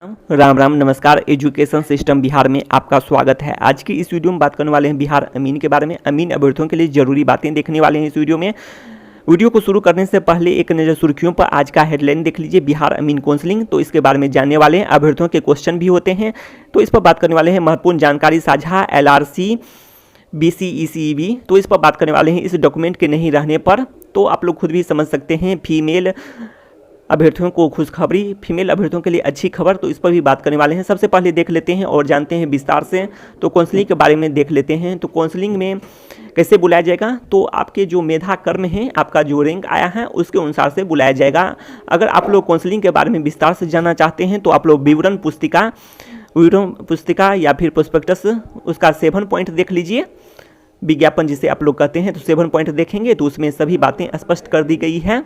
राम राम नमस्कार। Education system Bihar में आपका स्वागत है। आज की इस वीडियो में बात करने वाले हैं बिहार अमीन के बारे में। अमीन अभ्यर्थियों के लिए जरूरी बातें देखने वाले हैं इस वीडियो में। वीडियो को शुरू करने से पहले एक नज़र सुर्खियों पर आज का हेडलाइन देख लीजिए, बिहार अमीन काउंसलिंग। तो इसके बारे में जानने वाले हैं। अभ्यर्थियों के क्वेश्चन भी होते हैं तो इस पर बात करने वाले हैं। महत्वपूर्ण जानकारी साझा LRC BCECEB, तो इस पर बात करने वाले हैं। इस डॉक्यूमेंट के नहीं रहने पर तो आप लोग खुद भी समझ सकते हैं। फीमेल अभ्यर्थियों को खुशखबरी, फीमेल अभ्यर्थियों के लिए अच्छी खबर, तो इस पर भी बात करने वाले हैं। सबसे पहले देख लेते हैं और जानते हैं विस्तार से। तो काउंसलिंग के बारे में देख लेते हैं। तो काउंसलिंग में कैसे बुलाया जाएगा, तो आपके जो मेधा कर्म है, आपका जो रैंक आया है उसके अनुसार से बुलाया जाएगा। अगर आप लोग काउंसलिंग के बारे में विस्तार से जानना चाहते हैं तो आप लोग विवरण पुस्तिका या फिर प्रोस्पेक्टस उसका 7 पॉइंट देख लीजिए। विज्ञापन जिसे आप लोग कहते हैं, तो 7 पॉइंट देखेंगे तो उसमें सभी बातें स्पष्ट कर दी गई है।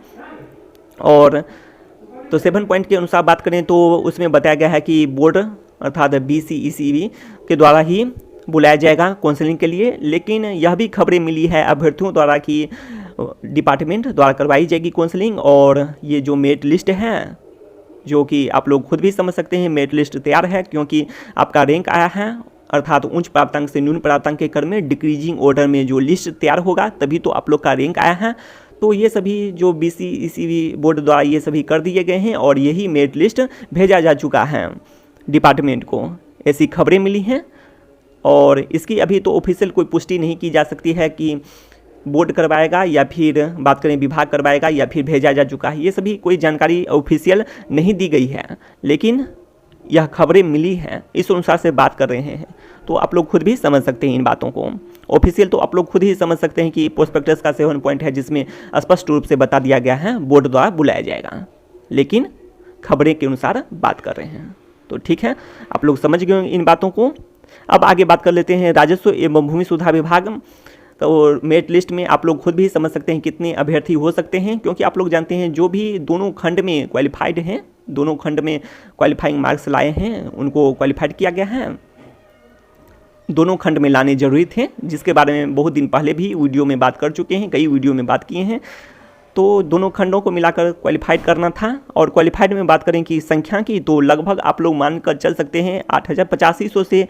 और तो 7 पॉइंट के अनुसार बात करें तो उसमें बताया गया है कि बोर्ड अर्थात BCECB के द्वारा ही बुलाया जाएगा काउंसलिंग के लिए। लेकिन यह भी खबरें मिली है अभ्यर्थियों द्वारा कि डिपार्टमेंट द्वारा करवाई जाएगी काउंसलिंग। और ये जो मेरिट लिस्ट है, जो कि आप लोग खुद भी समझ सकते हैं, मेरिट लिस्ट तैयार है क्योंकि आपका रैंक आया है, अर्थात उच्च प्राप्तांक से न्यून प्राप्तांक के क्रम में डिक्रीजिंग ऑर्डर में जो लिस्ट तैयार होगा तभी तो आप लोग का रैंक आया है। तो ये सभी जो BCECB बोर्ड द्वारा ये सभी कर दिए गए हैं और यही मेरिट लिस्ट भेजा जा चुका है डिपार्टमेंट को, ऐसी खबरें मिली हैं। और इसकी अभी तो ऑफिशियल कोई पुष्टि नहीं की जा सकती है कि बोर्ड करवाएगा या फिर बात करें विभाग करवाएगा या फिर भेजा जा चुका है। ये सभी कोई जानकारी ऑफिशियल नहीं दी गई है, लेकिन यह खबरें मिली हैं, इस अनुसार से बात कर रहे हैं। तो आप लोग खुद भी समझ सकते हैं इन बातों को। ऑफिशियल तो आप लोग खुद ही समझ सकते हैं कि प्रोस्पेक्टस का 7 पॉइंट है जिसमें स्पष्ट रूप से बता दिया गया है बोर्ड द्वारा बुलाया जाएगा, लेकिन खबरें के अनुसार बात कर रहे हैं। तो ठीक है, आप लोग समझ गए इन बातों को। अब आगे बात कर लेते हैं राजस्व एवं भूमि सुधार विभाग। तो मेरिट लिस्ट में आप लोग खुद भी समझ सकते हैं कितने अभ्यर्थी हो सकते हैं, क्योंकि आप लोग जानते हैं जो भी दोनों खंड में क्वालिफाइड हैं, दोनों खंड में क्वालिफाइंग मार्क्स लाए हैं, उनको क्वालिफाइड किया गया है। दोनों खंड में लाने जरूरी थे, जिसके बारे में बहुत दिन पहले भी वीडियो में बात कर चुके हैं, कई वीडियो में बात किए हैं। तो दोनों खंडों को मिलाकर क्वालिफाइड करना था। और क्वालिफाइड में बात करें कि संख्या की, तो लगभग आप लोग मानकर चल सकते हैं 8,8500 से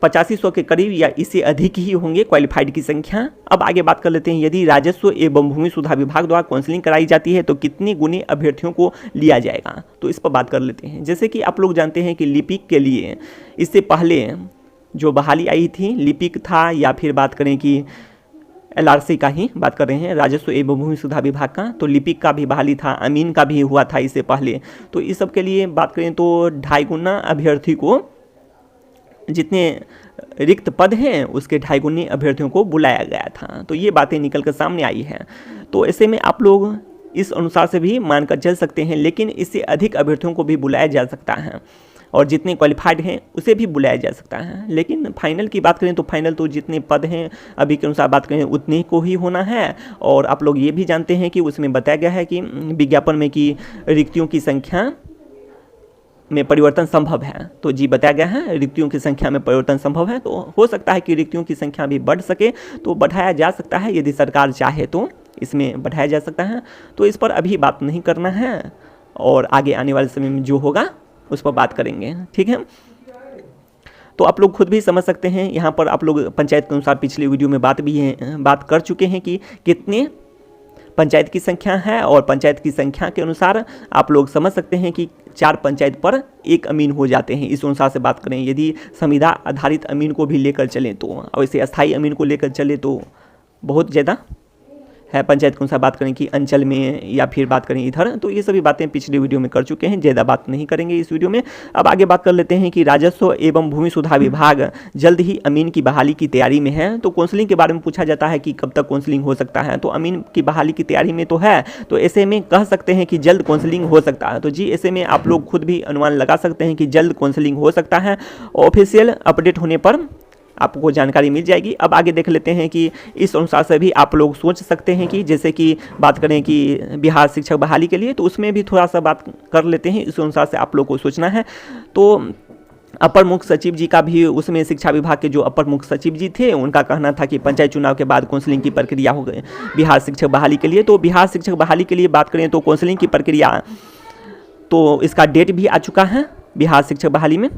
8500 के करीब या इससे अधिक ही होंगे क्वालिफाइड की संख्या। अब आगे बात कर लेते हैं, यदि राजस्व एवं भूमि सुधार विभाग द्वारा काउंसलिंग कराई जाती है तो कितने गुने अभ्यर्थियों को लिया जाएगा, तो इस पर बात कर लेते हैं। जैसे कि आप लोग जानते हैं कि लिपिक के लिए इससे पहले जो बहाली आई थी, लिपिक था या फिर बात करें कि LRC का ही बात कर रहे हैं, राजस्व एवं भूमि सुधार विभाग का, तो लिपिक का भी बहाली था, अमीन का भी हुआ था इससे पहले। तो इस सब के लिए बात करें तो 2.5 गुना अभ्यर्थी को, जितने रिक्त पद हैं उसके 2.5 गुने अभ्यर्थियों को बुलाया गया था। तो ये बातें निकल कर सामने आई हैं। तो ऐसे में आप लोग इस अनुसार से भी मानकर चल सकते हैं, लेकिन इससे अधिक अभ्यर्थियों को भी बुलाया जा सकता है और जितने क्वालिफाइड हैं उसे भी बुलाया जा सकता है। लेकिन फाइनल की बात करें तो फाइनल तो जितने पद हैं अभी के अनुसार बात करें उतने को ही होना है। और आप लोग ये भी जानते हैं कि उसमें बताया गया है कि विज्ञापन में कि रिक्तियों की संख्या में परिवर्तन संभव है। तो जी बताया गया है रिक्तियों की संख्या में परिवर्तन संभव है, तो हो सकता है कि रिक्तियों की संख्या भी बढ़ सके, तो बढ़ाया जा सकता है। यदि सरकार चाहे तो इसमें बढ़ाया जा सकता है। तो इस पर अभी बात नहीं करना है और आगे आने वाले समय में जो होगा उस पर बात करेंगे, ठीक है। तो आप लोग खुद भी समझ सकते हैं। यहाँ पर आप लोग पंचायत के अनुसार पिछले वीडियो में बात कर चुके हैं कि कितने पंचायत की संख्या है, और पंचायत की संख्या के अनुसार आप लोग समझ सकते हैं कि 4 पंचायत पर 1 अमीन हो जाते हैं। इस अनुसार से बात करें, यदि संविदा आधारित अमीन को भी लेकर चलें तो, और इसे अस्थायी अमीन को लेकर चले तो बहुत ज़्यादा है। पंचायत के अनुसार बात करें कि अंचल में या फिर बात करें इधर, तो ये सभी बातें पिछले वीडियो में कर चुके हैं, ज़्यादा बात नहीं करेंगे इस वीडियो में। अब आगे बात कर लेते हैं कि राजस्व एवं भूमि सुधार विभाग जल्द ही अमीन की बहाली की तैयारी में है। तो काउंसलिंग के बारे में पूछा जाता है कि कब तक काउंसलिंग हो सकता है, तो अमीन की बहाली की तैयारी में तो है, तो ऐसे में कह सकते हैं कि जल्द काउंसलिंग हो सकता है। तो जी ऐसे में आप लोग खुद भी अनुमान लगा सकते हैं कि जल्द काउंसलिंग हो सकता है। ऑफिशियल अपडेट होने पर आपको जानकारी मिल जाएगी। अब आगे देख लेते हैं कि इस अनुसार से भी आप लोग सोच सकते हैं कि जैसे कि बात करें कि बिहार शिक्षक बहाली के लिए, तो उसमें भी थोड़ा सा बात कर लेते हैं। इस अनुसार से आप लोग को सोचना है। तो अपर मुख्य सचिव जी का भी, उसमें शिक्षा विभाग के जो अपर मुख्य सचिव जी थे उनका कहना था कि पंचायत चुनाव के बाद काउंसलिंग की प्रक्रिया हो गई बिहार शिक्षक बहाली के लिए। तो बिहार शिक्षक बहाली के लिए बात करें तो काउंसलिंग की प्रक्रिया तो इसका डेट भी आ चुका है बिहार शिक्षक बहाली में।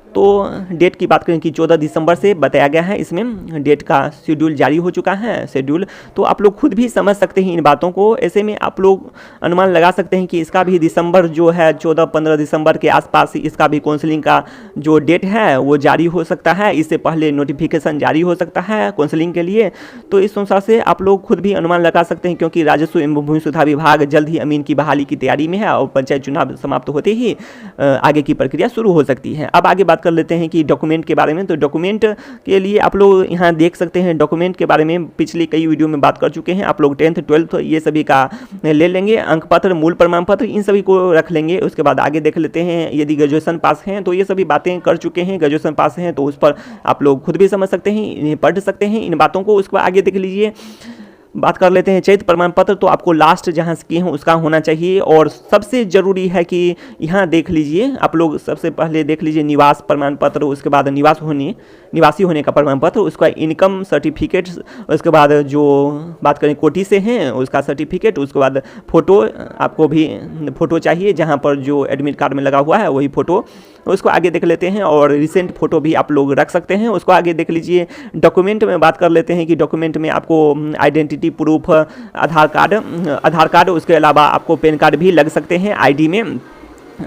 तो डेट की बात करें कि 14 दिसंबर से बताया गया है, इसमें डेट का शेड्यूल जारी हो चुका है शेड्यूल। तो आप लोग खुद भी समझ सकते हैं इन बातों को। ऐसे में आप लोग अनुमान लगा सकते हैं कि इसका भी दिसंबर जो है 14-15 दिसंबर के आसपास इसका भी काउंसलिंग का जो डेट है वो जारी हो सकता है। इससे पहले नोटिफिकेशन जारी हो सकता है काउंसलिंग के लिए। तो इस अनुसार से आप लोग खुद भी अनुमान लगा सकते हैं, क्योंकि राजस्व एवं भूमि सुधार विभाग जल्द ही अमीन की बहाली की तैयारी में है और पंचायत चुनाव समाप्त होते ही आगे की प्रक्रिया शुरू हो सकती है। अब आगे बात कर लेते हैं कि डॉक्यूमेंट के बारे में। तो डॉक्यूमेंट के लिए आप लोग यहाँ देख सकते हैं, डॉक्यूमेंट के बारे में पिछली कई वीडियो में बात कर चुके हैं। आप लोग 10th 12th ये सभी का ले लेंगे, अंक पत्र, मूल प्रमाण पत्र, इन सभी को रख लेंगे। उसके बाद आगे देख लेते हैं, यदि ग्रेजुएशन पास हैं तो ये सभी बातें कर चुके हैं, ग्रेजुएशन पास हैं तो उस पर आप लोग खुद भी समझ सकते हैं, इन्हें पढ़ सकते हैं इन बातों को। उसके बाद आगे देख लीजिए, बात कर लेते हैं चयनित प्रमाण पत्र। तो आपको लास्ट जहाँ से किए हैं उसका होना चाहिए। और सबसे ज़रूरी है कि यहाँ देख लीजिए, आप लोग सबसे पहले देख लीजिए निवास प्रमाण पत्र, उसके बाद निवासी होने का प्रमाण पत्र, उसका इनकम सर्टिफिकेट, उसके बाद जो बात करें कोटी से हैं उसका सर्टिफिकेट, उसके बाद फ़ोटो, आपको भी फ़ोटो चाहिए जहाँ पर जो एडमिट कार्ड में लगा हुआ है वही फ़ोटो। उसको आगे देख लेते हैं, और रिसेंट फ़ोटो भी आप लोग रख सकते हैं। उसको आगे देख लीजिए। डॉक्यूमेंट में बात कर लेते हैं कि डॉक्यूमेंट में आपको आइडेंटिटी प्रूफ, आधार कार्ड, उसके अलावा आपको पैन कार्ड भी लग सकते हैं आईडी में।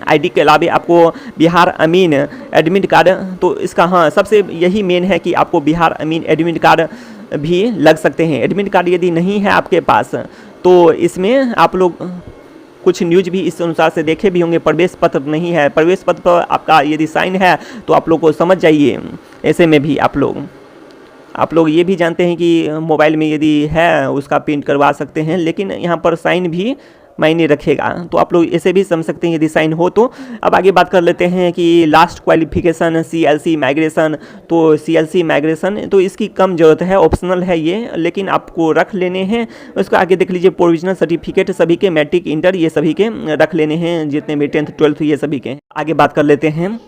आईडी के अलावा आपको बिहार अमीन एडमिट कार्ड, तो इसका हाँ सबसे यही मेन है कि आपको बिहार अमीन एडमिट कार्ड भी लग सकते हैं। एडमिट कार्ड यदि नहीं है आपके पास तो इसमें आप लोग कुछ न्यूज भी इस अनुसार से देखे भी होंगे, प्रवेश पत्र नहीं है, प्रवेश पत्र पर आपका यदि साइन है तो आप लोग को समझ जाइए। ऐसे में भी आप लोग ये भी जानते हैं कि मोबाइल में यदि है उसका प्रिंट करवा सकते हैं, लेकिन यहाँ पर साइन भी मायने रखेगा। तो आप लोग ऐसे भी समझ सकते हैं यदि साइन हो तो। अब आगे बात कर लेते हैं कि लास्ट क्वालिफिकेशन CLC माइग्रेशन। तो CLC माइग्रेशन तो इसकी कम ज़रूरत है, ऑप्शनल है ये, लेकिन आपको रख लेने हैं। उसको आगे देख लीजिए, प्रोविजनल सर्टिफिकेट सभी के, मैट्रिक इंटर ये सभी के रख लेने हैं, जितने भी 10th 12th ये सभी के। आगे बात कर लेते हैं,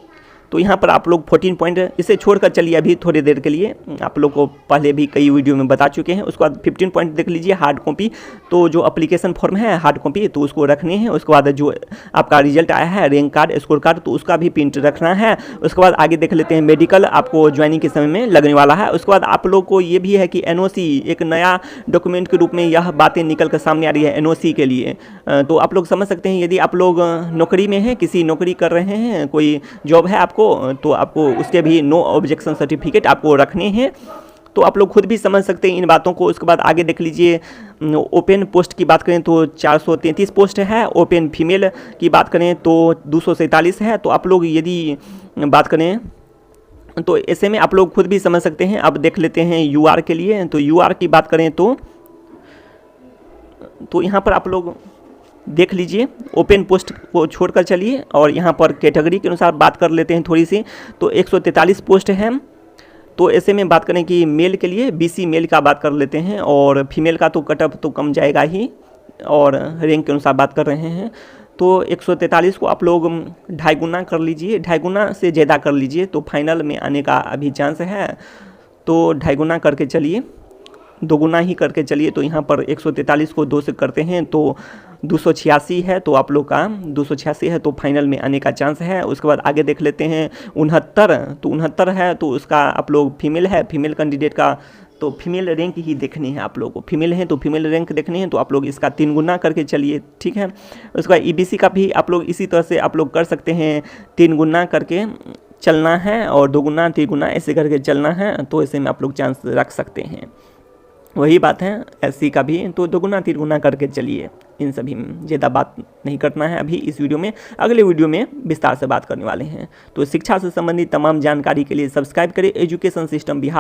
तो यहाँ पर आप लोग 14 पॉइंट इसे छोड़कर चलिए अभी थोड़ी देर के लिए, आप लोग को पहले भी कई वीडियो में बता चुके हैं। उसके बाद 15 पॉइंट देख लीजिए, हार्ड कॉपी। तो जो एप्लीकेशन फॉर्म है हार्ड कॉपी तो उसको रखने हैं। उसके बाद जो आपका रिजल्ट आया है, रैंक कार्ड, स्कोर कार्ड, तो उसका भी प्रिंट रखना है। उसके बाद आगे देख लेते हैं, मेडिकल आपको ज्वाइनिंग के समय में लगने वाला है। उसके बाद आप लोग को ये भी है कि NOC एक नया डॉक्यूमेंट के रूप में यह बातें निकल कर सामने आ रही है NOC के लिए। तो आप लोग समझ सकते हैं, यदि आप लोग नौकरी में हैं, किसी नौकरी कर रहे हैं, कोई जॉब है आपको, तो आपको उसके भी नो ऑब्जेक्शन सर्टिफिकेट आपको रखने हैं। तो आप लोग खुद भी समझ सकते हैं इन बातों को। उसके बाद आगे देख लीजिए, ओपन पोस्ट की बात करें तो 433 पोस्ट है, ओपन फीमेल की बात करें तो 247 है। तो आप लोग यदि बात करें तो ऐसे में आप लोग खुद भी समझ सकते हैं। अब देख लेते हैं UR के लिए। तो UR की बात करें तो यहाँ पर आप लोग देख लीजिए, ओपन पोस्ट को छोड़कर चलिए, और यहाँ पर कैटेगरी के अनुसार बात कर लेते हैं थोड़ी सी। तो 143 पोस्ट है। तो ऐसे में बात करें कि मेल के लिए BC मेल का बात कर लेते हैं, और फीमेल का तो कट ऑफ तो कम जाएगा ही, और रैंक के अनुसार बात कर रहे हैं। तो 143 को आप लोग 2.5 गुना कर लीजिए, 2.5 गुना से ज़्यादा कर लीजिए तो फाइनल में आने का अभी चांस है। तो 2.5 गुना करके चलिए, 2 गुना ही करके चलिए। तो यहाँ पर 143 को 2 से करते हैं तो 286 है। तो आप लोग का 286 है तो फाइनल में आने का चांस है। उसके बाद आगे देख लेते हैं 69। तो 69 है तो उसका आप लोग फीमेल है, फीमेल कैंडिडेट का तो फीमेल रैंक ही देखनी है आप लोगों को। फीमेल है तो फीमेल रैंक देखनी है, तो आप लोग इसका 3 गुना करके चलिए, ठीक है। उसके बाद EBC का भी आप लोग इसी तरह से आप लोग कर सकते हैं, 3 गुना करके चलना है, और 2 गुना 3 गुना ऐसे करके चलना है। तो ऐसे में आप लोग चांस रख सकते हैं। वही बात है SC का भी, तो 2 गुना 3 गुना करके चलिए। इन सभी में ज़्यादा बात नहीं करना है अभी इस वीडियो में, अगले वीडियो में विस्तार से बात करने वाले हैं। तो शिक्षा से संबंधित तमाम जानकारी के लिए सब्सक्राइब करें एजुकेशन सिस्टम बिहार।